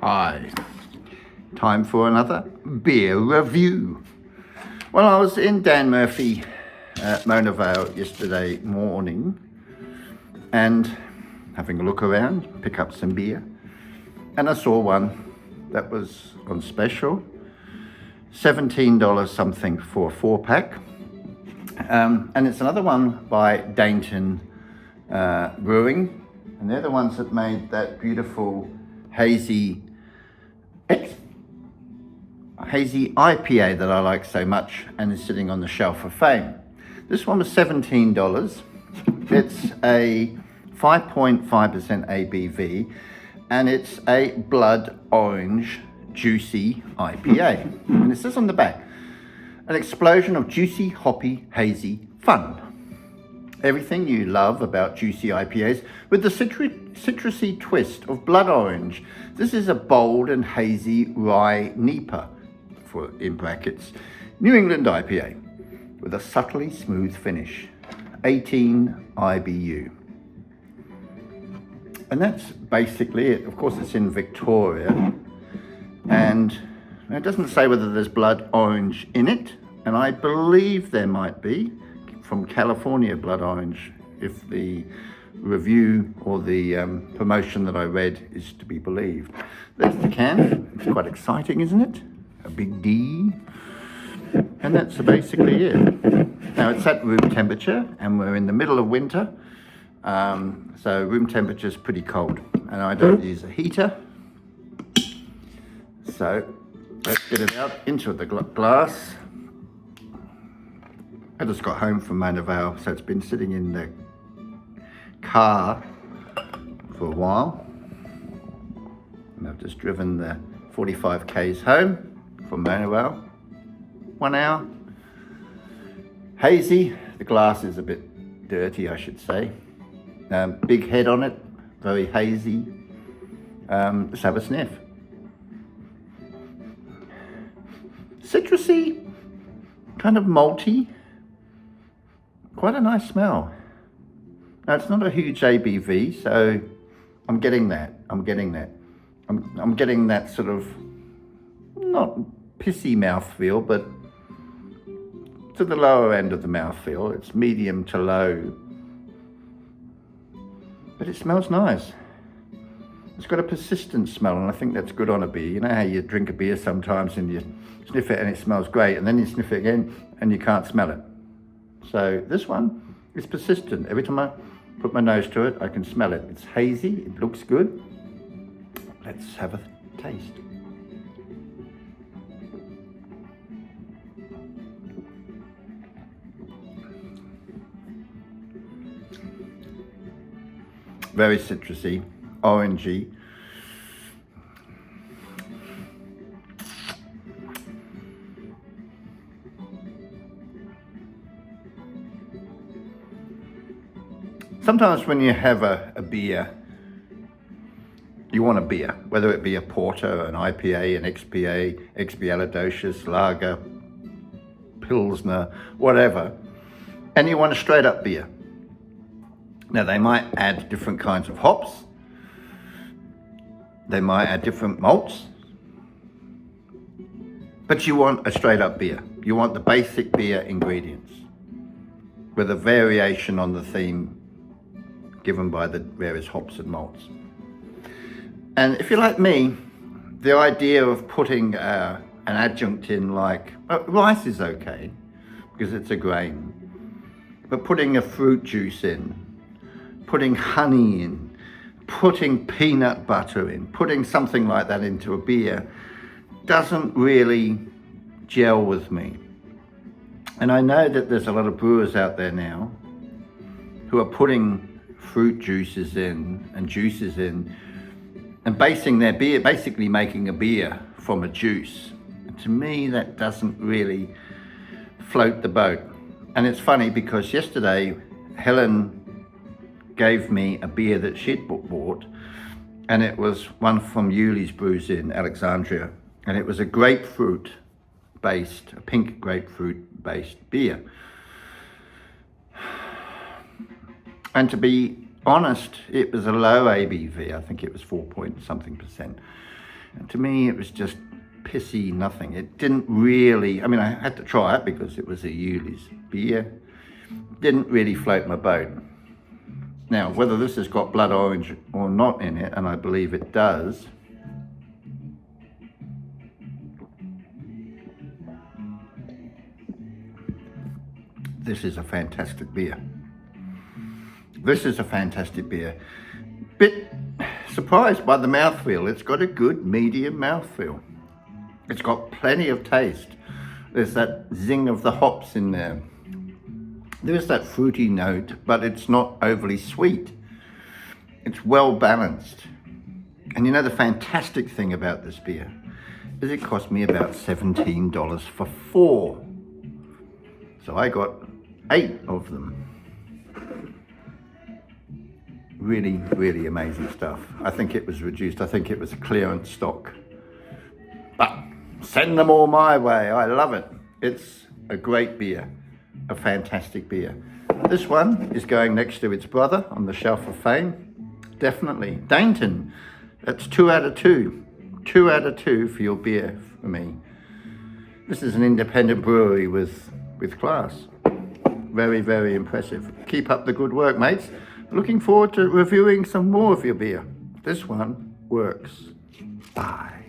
Hi, time for another beer review. Well, I was in Dan Murphy at Mona Vale yesterday morning and having a look around, pick up some beer, and I saw one that was on special, $17 something for a 4-pack, and it's another one by Dainton Brewing, and they're the ones that made that beautiful hazy IPA that I like so much and is sitting on the shelf of fame. This one was $17. It's a 5.5% ABV and it's a blood orange juicy IPA. And it says on the back, an explosion of juicy, hoppy, hazy fun. Everything you love about juicy IPAs with the citrusy twist of blood orange. This is a bold and hazy rye NEPA, in brackets, New England IPA with a subtly smooth finish, 18 IBU. And that's basically it. Of course, it's in Victoria, and it doesn't say whether there's blood orange in it, and I believe there might be from California blood orange if the review or the promotion that I read is to be believed. There's the can. It's quite exciting, isn't it? A big D. And that's basically it. Now it's at room temperature and we're in the middle of winter. So room temperature is pretty cold and I don't use a heater. So let's get it out into the glass. I just got home from Mona Vale, so it's been sitting in the car for a while. And I've just driven the 45 k's home from Mona Vale. 1 hour. Hazy. The glass is a bit dirty, I should say. Big head on it, very hazy. Let's have a sniff. Citrusy, kind of malty. Quite a nice smell. Now it's not a huge ABV, so I'm getting that. I'm getting that sort of not pissy mouthfeel, but to the lower end of the mouthfeel. It's medium to low, but it smells nice. It's got a persistent smell, and I think that's good on a beer. You know how you drink a beer sometimes and you sniff it and it smells great, and then you sniff it again and you can't smell it. So this one is persistent. Every time I put my nose to it, I can smell it. It's hazy, it looks good. Let's have a taste. Very citrusy, orangey. Sometimes when you have a beer, you want a beer, whether it be a porter, an IPA, an XPA, Expialidocious, lager, pilsner, whatever, and you want a straight up beer. Now they might add different kinds of hops, they might add different malts, but you want a straight up beer. You want the basic beer ingredients with a variation on the theme given by the various hops and malts. And if you're like me, the idea of putting an adjunct in like, rice is okay because it's a grain, but putting a fruit juice in, putting honey in, putting peanut butter in, putting something like that into a beer doesn't really gel with me. And I know that there's a lot of brewers out there now who are putting fruit juices in and juices in and basing their beer, basically making a beer from a juice. And to me, that doesn't really float the boat. And it's funny because yesterday, Helen gave me a beer that she'd bought, and it was one from Yuli's Brews in Alexandria, and it was a pink grapefruit-based beer. And to be honest, it was a low ABV. I think it was 4 point something percent. And to me, it was just pissy nothing. It didn't really, I mean, I had to try it because it was a Yuli's beer. Didn't really float my boat. Now, whether this has got blood orange or not in it, and I believe it does, this is a fantastic beer. This is a fantastic beer. Bit surprised by the mouthfeel. It's got a good medium mouthfeel. It's got plenty of taste. There's that zing of the hops in there. There's that fruity note, but it's not overly sweet. It's well balanced. And you know the fantastic thing about this beer is it cost me about $17 for 4. So I got 8 of them. Really, really amazing stuff. I think it was reduced. I think it was a clearance stock. But send them all my way. I love it. It's a great beer. A fantastic beer. This one is going next to its brother on the shelf of fame. Definitely. Dainton. That's 2 out of 2. 2 out of 2 for your beer for me. This is an independent brewery with class. Very, very impressive. Keep up the good work, mates. Looking forward to reviewing some more of your beer. This one works. Bye.